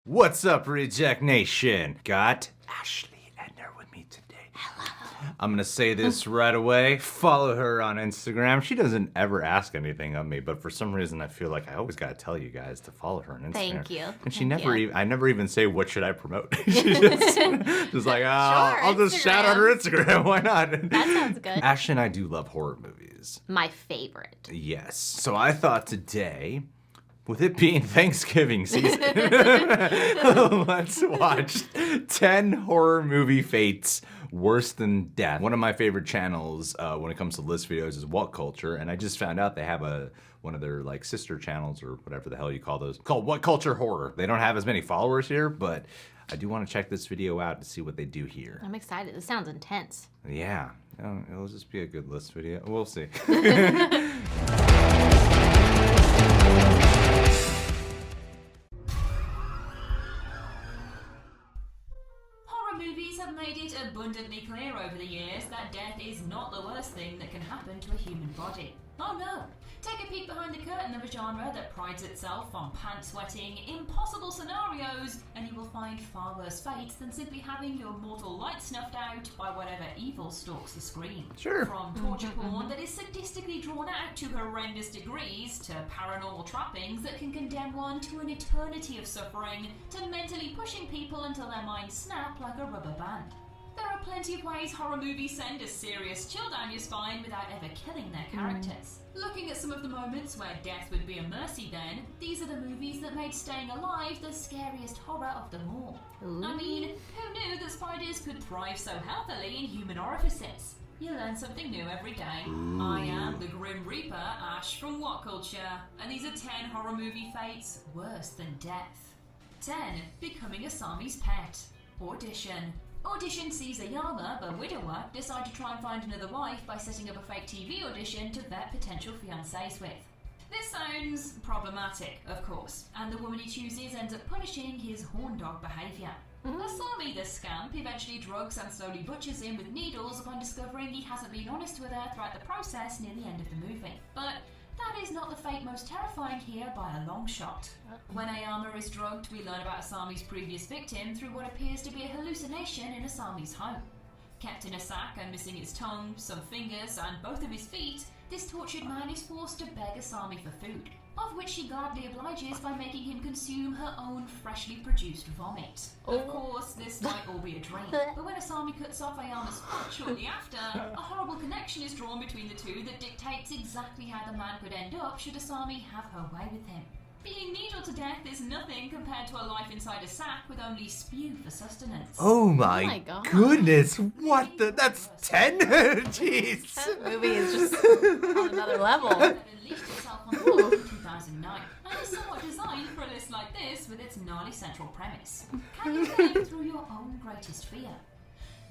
What's up, Reject Nation? Got Ashley Edner with me today. Hello. I'm gonna say this right away. Follow her on Instagram. She doesn't ever ask anything of me, but for some reason I feel like I always gotta tell you guys to follow her on Instagram. Thank you. And she I never even say what should I promote. She just like, I'll just shout out her Instagram. Why not? That sounds good. Ashley and I do love horror movies. My favorite. Yes. So I thought today, with it being Thanksgiving season, let's watch 10 horror movie fates worse than death. One of my favorite channels when it comes to list videos is WhatCulture, and I just found out they have one of their like sister channels or whatever the hell you call those, called WhatCulture Horror. They don't have as many followers here, but I do want to check this video out to see what they do here. I'm excited. This sounds intense. Yeah, it'll just be a good list video. We'll see. Movies have made it abundantly clear over the years that death is not the worst thing that can happen to a human body. Oh no! Take a peek behind the curtain of a genre that prides itself on pants-sweating, impossible scenarios, and you will find far worse fates than simply having your mortal light snuffed out by whatever evil stalks the screen. Sure. From torture porn that is sadistically drawn out to horrendous degrees, to paranormal trappings that can condemn one to an eternity of suffering, to mentally pushing people until their minds snap like a rubber band. There are plenty of ways horror movies send a serious chill down your spine without ever killing their characters. Looking at some of the moments where death would be a mercy then, these are the movies that made staying alive the scariest horror of them all. Ooh. I mean, who knew that spiders could thrive so healthily in human orifices? You learn something new every day. I am the Grim Reaper, Ash from WhatCulture, and these are 10 horror movie fates worse than death. 10. Becoming a Samis Pet. Audition. Audition sees a Yama, a widower, decide to try and find another wife by setting up a fake TV audition to vet potential fiancés with. This sounds problematic, of course, and the woman he chooses ends up punishing his horn dog behaviour. A Sami, this scamp, eventually drugs and slowly butchers him with needles upon discovering he hasn't been honest with her throughout the process near the end of the movie. But that is not the fate most terrifying here by a long shot. When Ayama is drugged, we learn about Asami's previous victim through what appears to be a hallucination in Asami's home. Kept in a sack and missing his tongue, some fingers, and both of his feet, this tortured man is forced to beg Asami for food, of which she gladly obliges by making him consume her own freshly produced vomit. Of course, this might all be a dream, but when Asami cuts off Ayama's foot shortly after, a horrible connection is drawn between the two that dictates exactly how the man could end up should Asami have her way with him. Being needled to death is nothing compared to a life inside a sack with only spew for sustenance. Oh my God. goodness, what the? That's 10? Jeez. That movie is just on another level. It released itself on Hulu in 2009 and is somewhat designed for a list like this with its gnarly central premise. Can you think through your own greatest fear?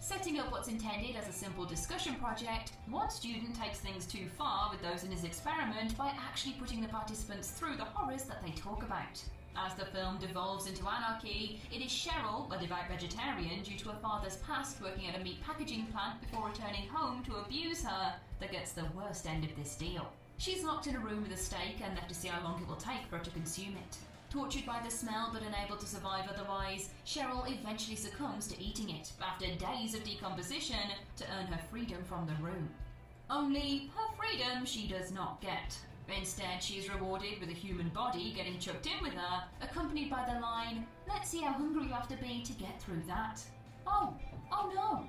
Setting up what's intended as a simple discussion project, one student takes things too far with those in his experiment by actually putting the participants through the horrors that they talk about. As the film devolves into anarchy, it is Cheryl, a devout vegetarian due to her father's past working at a meat packaging plant before returning home to abuse her, that gets the worst end of this deal. She's locked in a room with a steak and left to see how long it will take for her to consume it. Tortured by the smell but unable to survive otherwise, Cheryl eventually succumbs to eating it after days of decomposition to earn her freedom from the room. Only her freedom she does not get. Instead, she is rewarded with a human body getting chucked in with her, accompanied by the line, "Let's see how hungry you have to be to get through that." Oh no.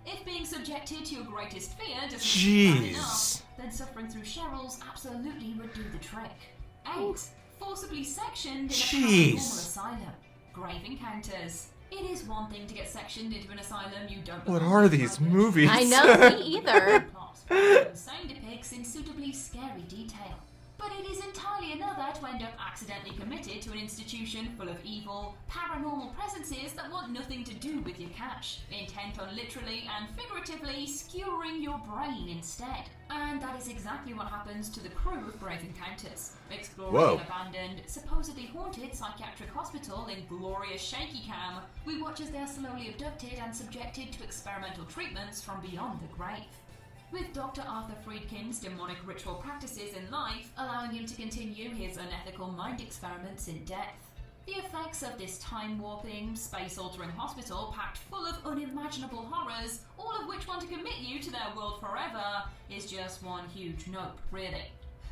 If being subjected to your greatest fear doesn't seem bad enough, then suffering through Cheryl's absolutely would do the trick. 8. Forcibly sectioned in a paranormal asylum. Grave encounters. It is one thing to get sectioned into an asylum you don't What are these movies? I know, me either. The same depicts in suitably scary detail. But it is entirely another to end up accidentally committed to an institution full of evil, paranormal presences that want nothing to do with your cash, intent on literally and figuratively skewering your brain instead. And that is exactly what happens to the crew of Grave Encounters. Exploring an abandoned, supposedly haunted psychiatric hospital in glorious shaky cam, we watch as they are slowly abducted and subjected to experimental treatments from beyond the grave. With Dr. Arthur Friedkin's demonic ritual practices in life allowing him to continue his unethical mind experiments in death. The effects of this time-warping, space-altering hospital packed full of unimaginable horrors, all of which want to commit you to their world forever, is just one huge nope, really.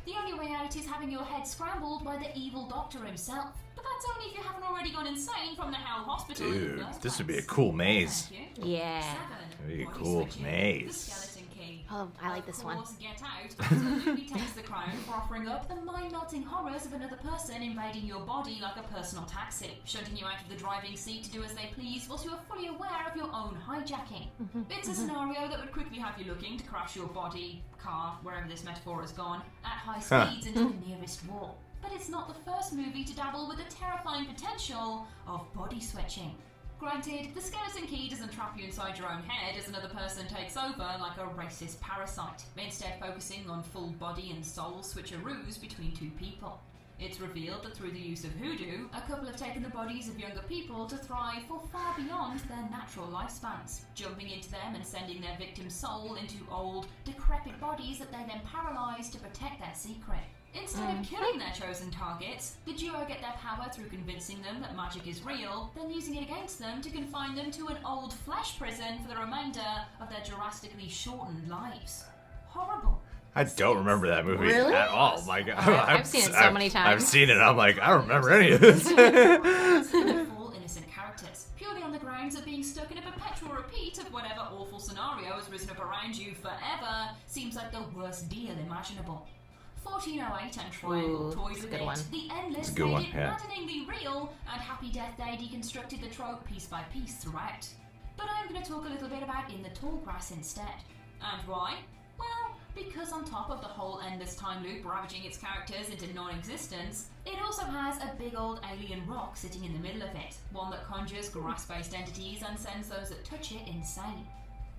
The only way out is having your head scrambled by the evil doctor himself. But that's only if you haven't already gone insane from the Hell Hospital. Dude, this would be a cool maze. Yeah. 7. That'd be a Body cool switching. maze. The skeleton key. Oh, I like this one. Of course, Get Out absolutely takes the crown for offering up the mind-melting horrors of another person invading your body like a personal taxi, shunting you out of the driving seat to do as they please whilst you are fully aware of your own hijacking. It's a scenario that would quickly have you looking to crash your body, car, wherever this metaphor has gone, at high speeds into the nearest wall. But it's not the first movie to dabble with the terrifying potential of body switching. Granted, the skeleton key doesn't trap you inside your own head as another person takes over like a racist parasite, instead focusing on full body and soul switcheroos between two people. It's revealed that through the use of Hudu, a couple have taken the bodies of younger people to thrive for far beyond their natural lifespans, jumping into them and sending their victim's soul into old, decrepit bodies that they then paralyze to protect their secret. Instead of killing their chosen targets, the duo get their power through convincing them that magic is real, then using it against them to confine them to an old flesh prison for the remainder of their drastically shortened lives. Horrible. I don't remember that movie Really? at all. My God, I've seen it so many times. I've seen it. I'm like, I don't remember any of this. All innocent characters, purely on the grounds of being stuck in a perpetual repeat of whatever awful scenario has risen up around you forever seems like the worst deal imaginable. 1408 and Triangle Ooh, toyed that's a with good it. one. The Endless a good made one, it yeah. maddeningly real, and Happy Death Day deconstructed the trope piece by piece throughout. But I'm going to talk a little bit about In the Tall Grass instead. And why? Well, because on top of the whole endless time loop ravaging its characters into non-existence, it also has a big old alien rock sitting in the middle of it, one that conjures grass-based entities and sends those that touch it insane.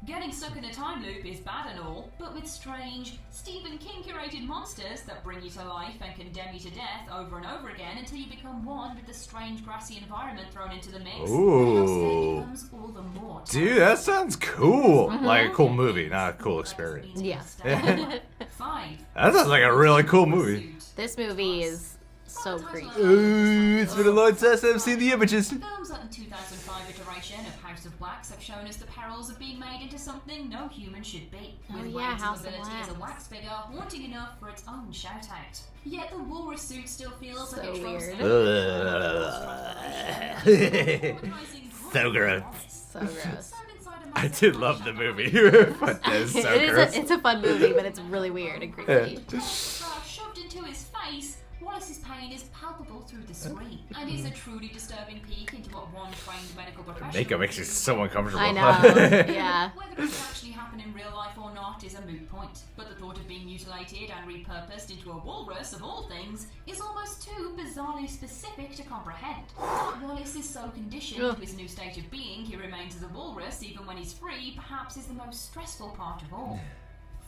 Getting stuck in a time loop is bad and all, but with strange, Stephen King-curated monsters that bring you to life and condemn you to death over and over again until you become one with the strange grassy environment thrown into the mix, Ooh. the hellscape becomes all the more Dude, that sounds cool. Like a cool movie, not a cool experience. Yeah. 5. That sounds like a really cool movie. This movie is so creepy. Ooh, it's been a long time since I've seen the images. Films like the 2005 iteration of House of Wax have shown us the perils of being made into something no human should be, Oh, with yeah, Wade's House of ability as a Wax. wax figure haunting enough for its own shout-out. Yet the walrus suit still feels So like it trumps weird. So gross. So gross. I did love the movie, but that's so gross. It's a fun movie, but it's really weird and creepy. Shoved into his face, Wallace's pain is palpable through the screen, and is a truly disturbing peek into what one trained medical professional. Makeup makes you so uncomfortable. I know. Yeah. Whether it can actually happen in real life or not is a moot point, but the thought of being mutilated and repurposed into a walrus, of all things, is almost too bizarrely specific to comprehend. Wallace is so conditioned to his new state of being, he remains as a walrus even when he's free, perhaps is the most stressful part of all.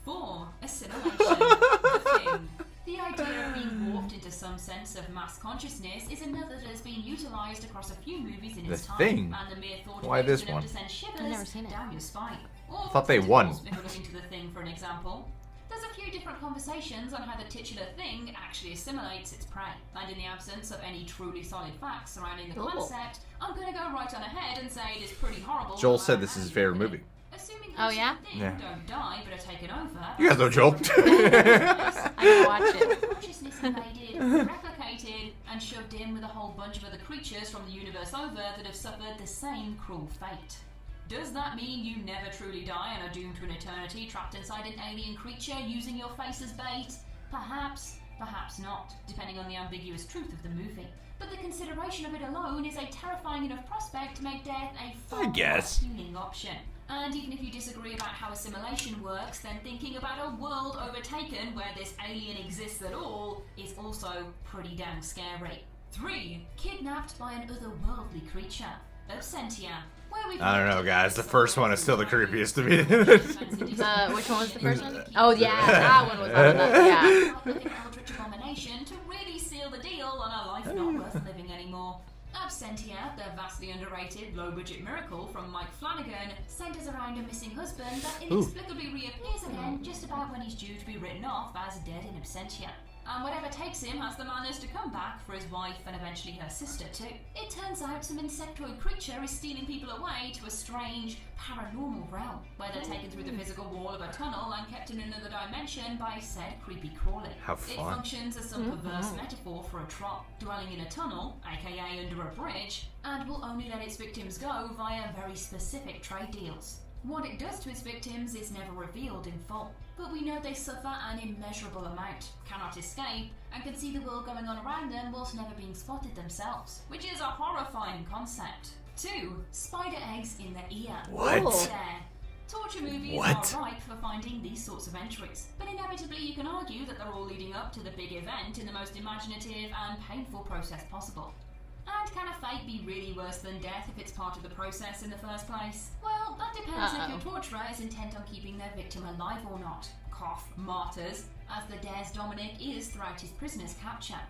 4. Assimilation. The Thing. The idea of being warped into some sense of mass consciousness is another that has been utilised across a few movies in its The time, Thing? and the mere thought Why of it this is enough one? to send shivers I've never seen it. down your spine. Or Thought they won. tentacles, if we're looking to The Thing for an example. There's a few different conversations on how the titular thing actually assimilates its prey, and in the absence of any truly solid facts surrounding the Cool. concept, I'm going to go right on ahead and say it is pretty horrible. Joel no said matter this how is his you favorite look at movie. it. Assuming Oh, yeah? thing Yeah. don't die but are taken over. You guys know Joel. I can watch it. Consciousness invaded, replicated, and shoved in with a whole bunch of other creatures from the universe over that have suffered the same cruel fate. Does that mean you never truly die and are doomed to an eternity trapped inside an alien creature using your face as bait? Perhaps, perhaps not, depending on the ambiguous truth of the movie. But the consideration of it alone is a terrifying enough prospect to make death a far more guess. appealing option. And even if you disagree about how assimilation works, then thinking about a world overtaken where this alien exists at all is also pretty damn scary. 3. Kidnapped by an otherworldly creature. Absentia. Where we've I don't know, guys. The first one is still the creepiest to me. Which one was the first one? Oh, yeah, that one was one of the, yeah. Like an eldritch abomination to really seal the deal on a life not worth living anymore. Absentia, the vastly underrated low-budget miracle from Mike Flanagan, centers around a missing husband that inexplicably reappears again just about when he's due to be written off as dead in absentia. and whatever takes him has the manners to come back for his wife and eventually her sister too. It turns out some insectoid creature is stealing people away to a strange, paranormal realm, where they're taken through the physical wall of a tunnel and kept in another dimension by said creepy crawly. How It fun. functions as some perverse metaphor for a troll, dwelling in a tunnel, aka under a bridge, and will only let its victims go via very specific trade deals. What it does to its victims is never revealed in full, but we know they suffer an immeasurable amount, cannot escape, and can see the world going on around them whilst never being spotted themselves, which is a horrifying concept. 2. Spider eggs in the ear. What? There. Torture movies What? are ripe for finding these sorts of entries, but inevitably you can argue that they're all leading up to the big event in the most imaginative and painful process possible. And can a fate be really worse than death if it's part of the process in the first place? Well, that depends if your torturer is intent on keeping their victim alive or not. Cough, martyrs, as the dare's Dominic is throughout his prisoner's capture.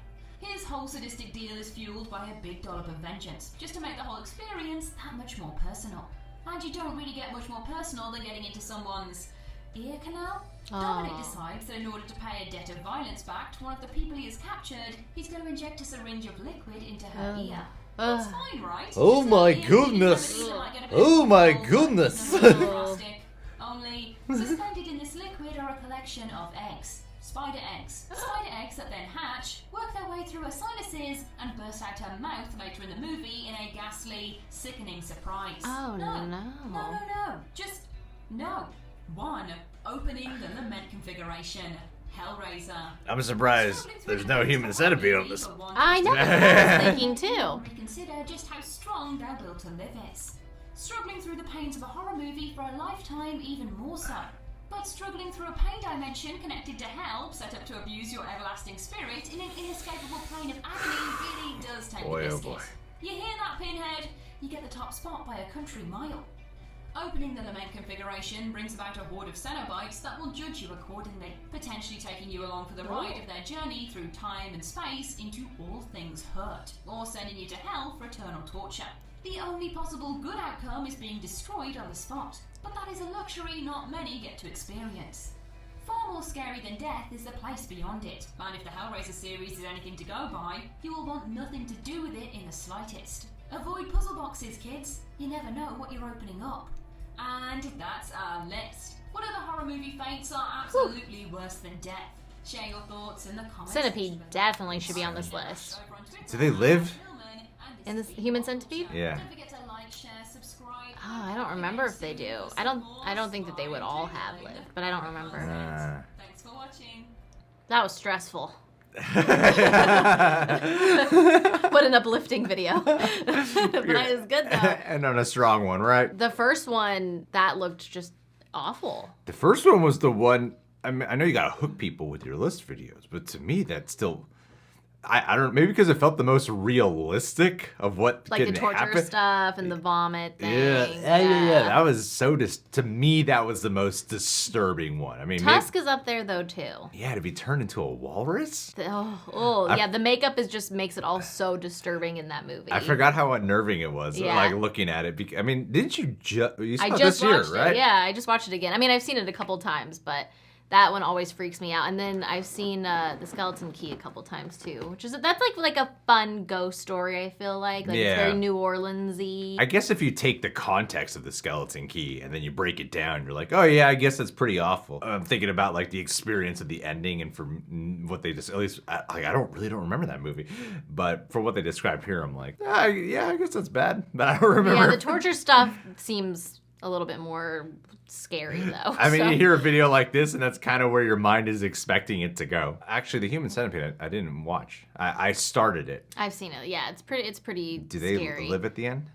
His whole sadistic deal is fueled by a big dollop of vengeance, just to make the whole experience that much more personal. And you don't really get much more personal than getting into someone's ear canal. Dominic decides that in order to pay a debt of violence back to one of the people he has captured, he's going to inject a syringe of liquid into her ear. That's fine, right? Oh Just my like the goodness. remedy that might get a bit Oh my involved, but goodness. nothing drastic. Only, suspended in this liquid are a collection of eggs. Spider eggs. Spider eggs that then hatch, work their way through her sinuses, and burst out her mouth later in the movie in a ghastly, sickening surprise. Oh, no. No. Just no. 1. Opening the lament configuration. Hellraiser. I'm surprised there's no human centipede on this. I know, that's what I was thinking too. Reconsider just how strong their will to live is. Struggling through the pains of a horror movie for a lifetime, even more so. But struggling through a pain dimension connected to hell, set up to abuse your everlasting spirit in an inescapable plane of agony, really does take Boy, a oh biscuit. boy. You hear that, Pinhead? You get the top spot by a country mile. Opening the lament configuration brings about a horde of Cenobites that will judge you accordingly, potentially taking you along for the ride of their journey through time and space into all things hurt, or sending you to hell for eternal torture. The only possible good outcome is being destroyed on the spot, but that is a luxury not many get to experience. Far more scary than death is the place beyond it, and if the Hellraiser series is anything to go by, you will want nothing to do with it in the slightest. Avoid puzzle boxes, kids. You never know what you're opening up. And that's our list. What other horror movie fates are absolutely worse than death? Share your thoughts in the comments. Centipede definitely should be on this list. Do they live? In this Human Centipede? Yeah. Don't forget to like, share, subscribe. Oh, I don't remember if they do. I don't think that they would all have lived, but I don't remember. Thanks for watching. That was stressful. What an uplifting video. But it was good though. And on a strong one, right? The first one, that looked just awful. The first one was the one. I mean, I know you gotta hook people with your list videos, but to me, that's still. I don't know, maybe because it felt the most realistic of what Like the could torture happen. stuff and the vomit thing. Yeah. That was so to me, that was the most disturbing one. I mean, Tusk is up there though too. yeah, to be turned into a walrus. Yeah, the makeup just makes it all so disturbing in that movie. I forgot how unnerving it was, Yeah. like looking at it. I mean, didn't you you saw I this just year, watched right? it. Yeah, I just watched it again. I mean, I've seen it a couple times, but that one always freaks me out. And then I've seen The Skeleton Key a couple times too, which is that's like a fun ghost story. I feel like Yeah. it's very New Orleans-y. I guess if you take the context of the Skeleton Key and then you break it down, you're like, oh yeah, I guess that's pretty awful. I'm thinking about like the experience of the ending and from what they just, at least, I don't remember that movie, but for what they described here, I'm like, yeah, I guess that's bad, but I don't remember. Yeah, the torture stuff seems a little bit more scary though. I mean, so. you hear a video like this, and that's kind of where your mind is expecting it to go. Actually, the Human Centipede, I didn't watch. I started it. I've seen it. Yeah, it's pretty Do they scary. live at the end?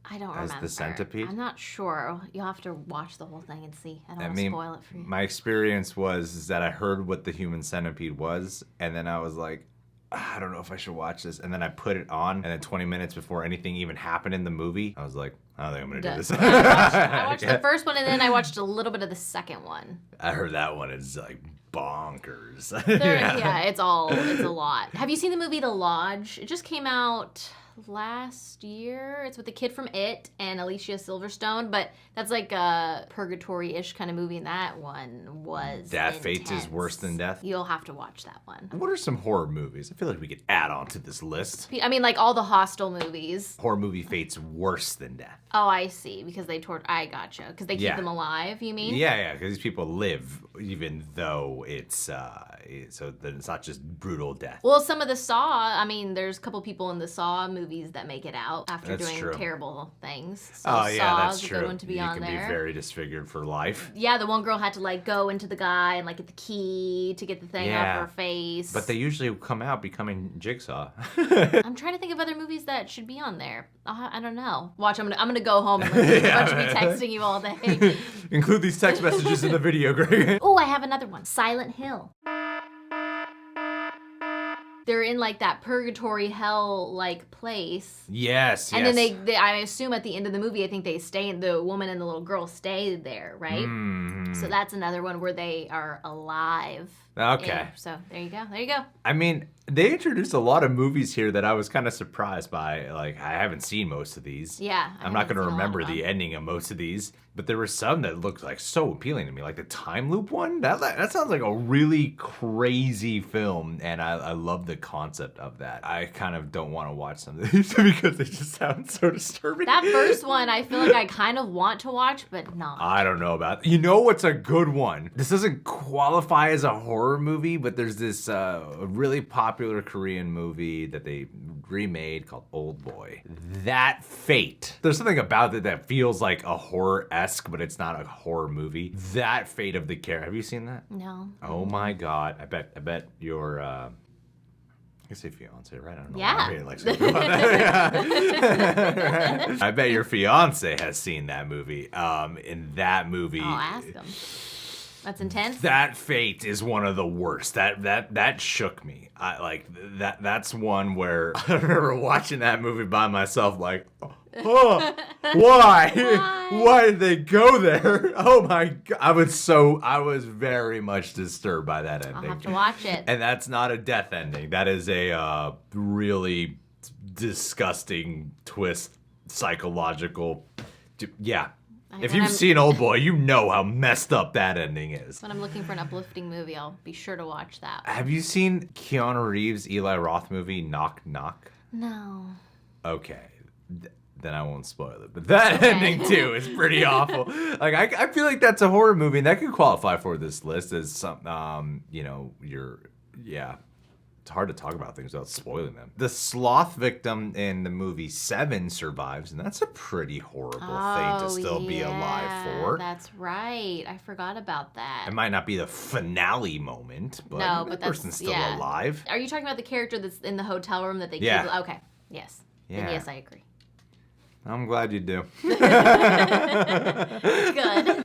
I don't as remember. the centipede? I'm not sure. You'll have to watch the whole thing and see. I don't want to spoil it for you. My experience was that I heard what the Human Centipede was, and then I was like, I don't know if I should watch this. And then I put it on, and then 20 minutes before anything even happened in the movie, I was like, I don't think I'm going to do this. I watched the first one, and then I watched a little bit of the second one. I heard that one is like bonkers. Yeah, it's a lot. Have you seen the movie The Lodge? It just came out last year. It's with the kid from It and Alicia Silverstone, but that's like a purgatory-ish kind of movie, and that one was That Fate is intense. Worse Than Death? You'll have to watch that one. What are some horror movies? I feel like we could add on to this list. I mean, like all the Hostel movies. Horror movie Fate's Worse Than Death. Oh, I see. Because they I gotcha. Because they keep Yeah. them alive, you mean? Yeah, because these people live, even though it's, so that it's not just brutal death. Well, some of the Saw, I mean, there's a couple people in the Saw movies that make it out after That's doing true. terrible things. So Oh, yeah, that's Saw's a true. good one to be you on can there. be very disfigured for life. Yeah, the one girl had to like go into the guy and like get the key to get the thing Yeah. off her face. But they usually come out becoming Jigsaw. I'm trying to think of other movies that should be on there. I don't know. Watch, I'm gonna go home and listen to a bunch of me texting you all day. Include these text messages in the video, Greg. Oh, I have another one. Silent Hill. They're in like that purgatory hell like place. Yes, And yes. then they I assume at the end of the movie, I think the woman and the little girl stay there, right? Mhm. So that's another one where they are alive. Okay. Yeah, so there you go. There you go. I mean, they introduced a lot of movies here that I was kind of surprised by. Like, I haven't seen most of these. Yeah. I'm not going to haven't seen a lot remember of the them. ending of most of these, but there were some that looked like so appealing to me. Like the time loop one, that sounds like a really crazy film, and I love the concept of that. I kind of don't want to watch some of these because they just sound so disturbing. That first one, I feel like I kind of want to watch, but not. I don't know about. You know what's a good one? This doesn't qualify as a horror movie, but there's this really popular Korean movie that they remade called Old Boy. That Fate. There's something about it that feels like a horror-esque, but it's not a horror movie. That Fate of the Care. Have you seen that? No. Oh my God! I bet your. I say fiance, right? I don't know. Yeah. why I'm being like so cool about that. I bet your fiance has seen that movie. In that movie. I'll ask him. That's intense. That Fate is one of the worst. That shook me. That's one where I remember watching that movie by myself, like, oh, why? Why did they go there? Oh my God. I was very much disturbed by that ending. I'll have to watch it. And that's not a death ending. That is a really disgusting twist, psychological. Yeah. If you've seen Old Boy, you know how messed up that ending is. When I'm looking for an uplifting movie, I'll be sure to watch that. Have you seen Keanu Reeves' Eli Roth movie, Knock Knock? No. Okay. Then I won't spoil it. But that ending, too, is pretty awful. Like, I feel like that's a horror movie, and that could qualify for this list as some, yeah. It's hard to talk about things without spoiling them. The sloth victim in the movie Seven survives, and that's a pretty horrible thing to still be alive for. That's right. I forgot about that. It might not be the finale moment, but No, that but that's- person's still yeah. alive. Are you talking about the character that's in the hotel room that they Yeah. keep? Okay. Yes. Then Yeah. yes, I agree. I'm glad you do. Good.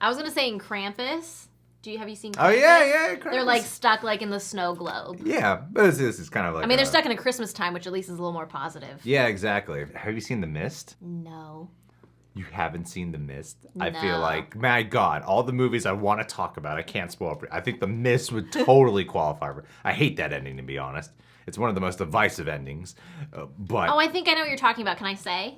I was gonna say in Krampus. Have you seen Krampus? Oh, yeah. They're like stuck like in the snow globe. Yeah, but this is kind of like. I mean, they're stuck in a Christmas time, which at least is a little more positive. Yeah, exactly. Have you seen The Mist? No. You haven't seen The Mist? I No. feel like, my God, all the movies I want to talk about, I can't spoil. I think The Mist would totally qualify for. I hate that ending, to be honest. It's one of the most divisive endings. But Oh, I think I know what you're talking about. Can I say?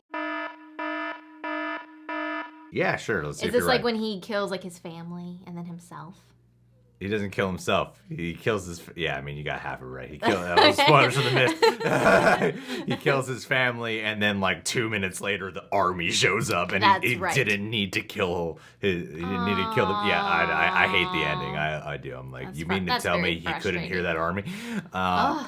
yeah, sure. Let's see Is if this you're like right. when he kills like his family and then himself? He doesn't kill himself. He kills his. Yeah, I mean, you got half it right. He kills. Spoilers for The Mist. He kills his family, and then like 2 minutes later, the army shows up, and That's he right. didn't need to kill. He didn't need to kill them. Yeah, I hate the ending. I do. I'm like, you mean to that's tell very me he couldn't hear frustrating. that army?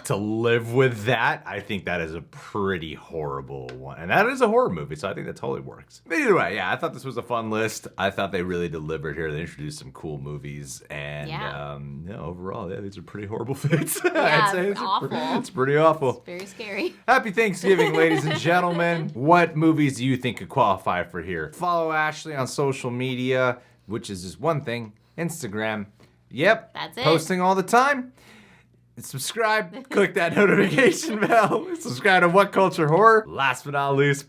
To live with that, I think that is a pretty horrible one, and that is a horror movie, so I think that totally works. But either way, yeah, I thought this was a fun list. I thought they really delivered here. They introduced some cool movies, and. Yeah. Overall, yeah, these are pretty horrible fits. Yeah, I'd say it's awful. It's pretty awful. Very scary. Happy Thanksgiving, ladies and gentlemen. What movies do you think could qualify for here? Follow Ashley on social media, which is just one thing, Instagram. Yep. That's it. Posting all the time. Subscribe. Click that notification bell. Subscribe to What Culture Horror. Last but not least,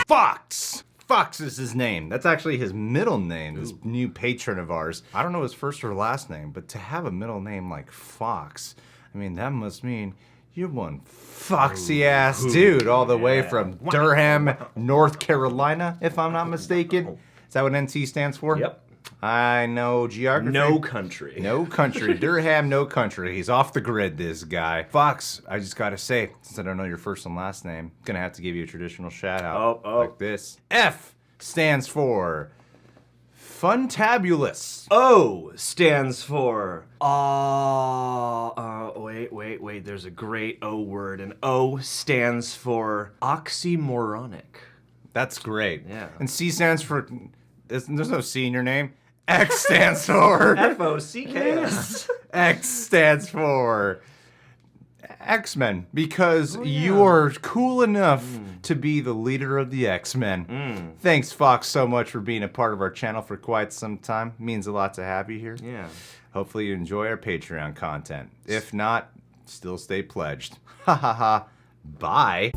Fox. Fox is his name. That's actually his middle name, this new patron of ours. I don't know his first or last name, but to have a middle name like Fox, I mean, that must mean You're one foxy ass dude, all the way from Durham, North Carolina, if I'm not mistaken. Is that what NC stands for? Yep. I know geography. No country. No country. Durham, no country. He's off the grid, this guy. Fox, I just gotta say, since I don't know your first and last name, I'm gonna have to give you a traditional shout out like this. F stands for Funtabulous. O stands for wait, there's a great O word, and O stands for oxymoronic. That's great. Yeah. And C stands for, there's no C in your name. X stands for F-O-C-K-S. X stands for X-Men, because you are cool enough to be the leader of the X-Men. Thanks, Fox, so much for being a part of our channel for quite some time. Means a lot to have you here. Yeah. Hopefully you enjoy our Patreon content. If not, still stay pledged. Ha ha ha. Bye.